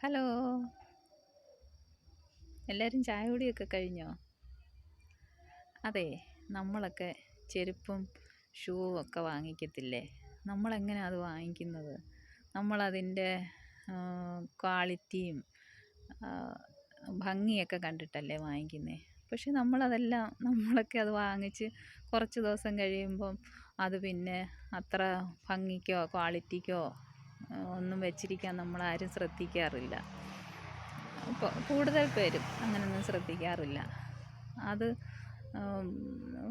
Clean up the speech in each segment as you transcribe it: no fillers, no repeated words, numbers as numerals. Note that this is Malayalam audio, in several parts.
ഹലോ, എല്ലാവരും ചായ കുടിയൊക്കെ കഴിഞ്ഞോ? അതെ, നമ്മളൊക്കെ ചെരുപ്പും ഷൂവും ഒക്കെ വാങ്ങിക്കത്തില്ലേ? നമ്മളെങ്ങനെയാണ് അത് വാങ്ങിക്കുന്നത്? നമ്മളതിൻ്റെ ക്വാളിറ്റിയും ഭംഗിയൊക്കെ കണ്ടിട്ടല്ലേ വാങ്ങിക്കുന്നത്. പക്ഷെ നമ്മളൊക്കെ അത് വാങ്ങിച്ച് കുറച്ച് ദിവസം കഴിയുമ്പം അത് പിന്നെ അത്ര ഭംഗിക്കോ ക്വാളിറ്റിക്കോ ഒന്നും വെച്ചിരിക്കാൻ നമ്മളാരും ശ്രദ്ധിക്കാറില്ല. കൂടുതൽ പേരും അങ്ങനെയൊന്നും ശ്രദ്ധിക്കാറില്ല. അത്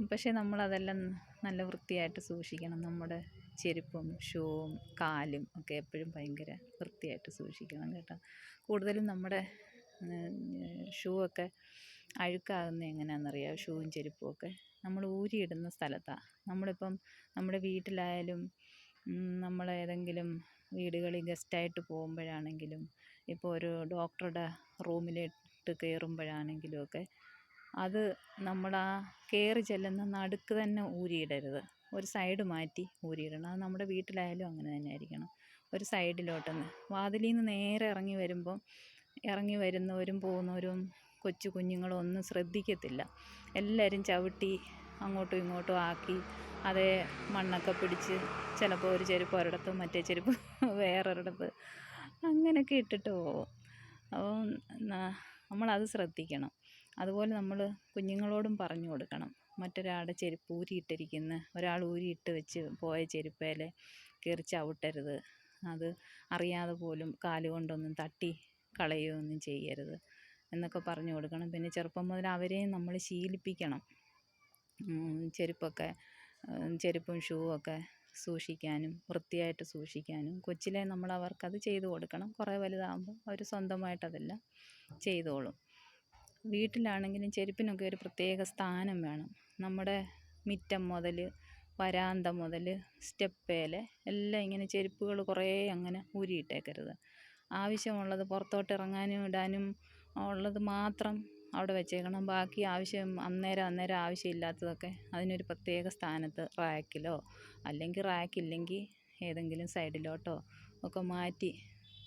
പക്ഷേ നമ്മളതെല്ലാം നല്ല വൃത്തിയായിട്ട് സൂക്ഷിക്കണം. നമ്മുടെ ചെരുപ്പും ഷൂവും കാലും ഒക്കെ എപ്പോഴും ഭയങ്കര വൃത്തിയായിട്ട് സൂക്ഷിക്കണം കേട്ടോ. കൂടുതലും നമ്മുടെ ഷൂ ഒക്കെ അഴുക്കാകുന്നത് എങ്ങനെയാണെന്നറിയാമോ? ഷൂവും ചെരുപ്പും ഒക്കെ നമ്മൾ ഊരിയിടുന്ന സ്ഥലത്താണ്. നമ്മളിപ്പം നമ്മുടെ വീട്ടിലായാലും നമ്മളേതെങ്കിലും വീടുകളിൽ ഗസ്റ്റായിട്ട് പോകുമ്പോഴാണെങ്കിലും ഇപ്പോൾ ഒരു ഡോക്ടറുടെ റൂമിലിട്ട് കയറുമ്പോഴാണെങ്കിലും ഒക്കെ അത് നമ്മളാ കയറി ചെല്ലുന്ന നടുക്ക് തന്നെ ഊരിയിടരുത്. ഒരു സൈഡ് മാറ്റി ഊരിയിടണം. അത് നമ്മുടെ വീട്ടിലായാലും അങ്ങനെ തന്നെ ആയിരിക്കണം. ഒരു സൈഡിലോട്ടൊന്ന് വാതിലിൽ നിന്ന് നേരെ ഇറങ്ങി വരുന്നവരും പോകുന്നവരും കൊച്ചു കുഞ്ഞുങ്ങളും ഒന്നും ശ്രദ്ധിക്കത്തില്ല. എല്ലാവരും ചവിട്ടി അങ്ങോട്ടും ഇങ്ങോട്ടും ആക്കി അതേ മണ്ണൊക്കെ പിടിച്ച് ചിലപ്പോൾ ഒരു ചെരുപ്പ് ഒരിടത്തും മറ്റേ ചെരുപ്പ് വേറൊരിടത്ത് അങ്ങനെയൊക്കെ ഇട്ടിട്ട് പോകും. അപ്പം നമ്മളത് ശ്രദ്ധിക്കണം. അതുപോലെ നമ്മൾ കുഞ്ഞുങ്ങളോടും പറഞ്ഞു കൊടുക്കണം. മറ്റൊരാളുടെ ചെരുപ്പ് ഒരാൾ ഊരിയിട്ട് വെച്ച് പോയ ചെരുപ്പേൽ കയറി ചവിട്ടരുത്. അത് അറിയാതെ പോലും കാലുകൊണ്ടൊന്നും തട്ടി കളയുകയൊന്നും ചെയ്യരുത് എന്നൊക്കെ പറഞ്ഞു കൊടുക്കണം. പിന്നെ ചെറുപ്പം മുതൽ അവരെയും നമ്മൾ ശീലിപ്പിക്കണം. ചെരുപ്പും ഷൂവും ഒക്കെ സൂക്ഷിക്കാനും വൃത്തിയായിട്ട് സൂക്ഷിക്കാനും കൊച്ചിലെ നമ്മൾ അവർക്കത് ചെയ്തു കൊടുക്കണം. കുറേ വലുതാകുമ്പോൾ അവർ സ്വന്തമായിട്ടതെല്ലാം ചെയ്തോളും. വീട്ടിലാണെങ്കിലും ചെരുപ്പിനൊക്കെ ഒരു പ്രത്യേക സ്ഥാനം വേണം. നമ്മുടെ മുറ്റം മുതൽ വരാന്ത മുതൽ സ്റ്റെപ്പേൽ എല്ലാം ഇങ്ങനെ ചെരുപ്പുകൾ കുറേ അങ്ങനെ ഊരിയിട്ടേക്കരുത്. ആവശ്യമുള്ളത് പുറത്തോട്ട് ഇറങ്ങാനും ഇടാനും ഉള്ളത് മാത്രം അവിടെ വെച്ചേക്കണം. ബാക്കി അന്നേരം ആവശ്യമില്ലാത്തതൊക്കെ അതിനൊരു പ്രത്യേക സ്ഥാനത്ത് റാക്കില്ലെങ്കിൽ ഏതെങ്കിലും സൈഡിലോട്ടോ ഒക്കെ മാറ്റി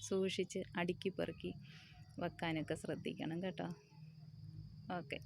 സൂക്ഷിച്ച് അടുക്കി പെറുക്കി വെക്കാനൊക്കെ ശ്രദ്ധിക്കണം കേട്ടോ. ഓക്കെ.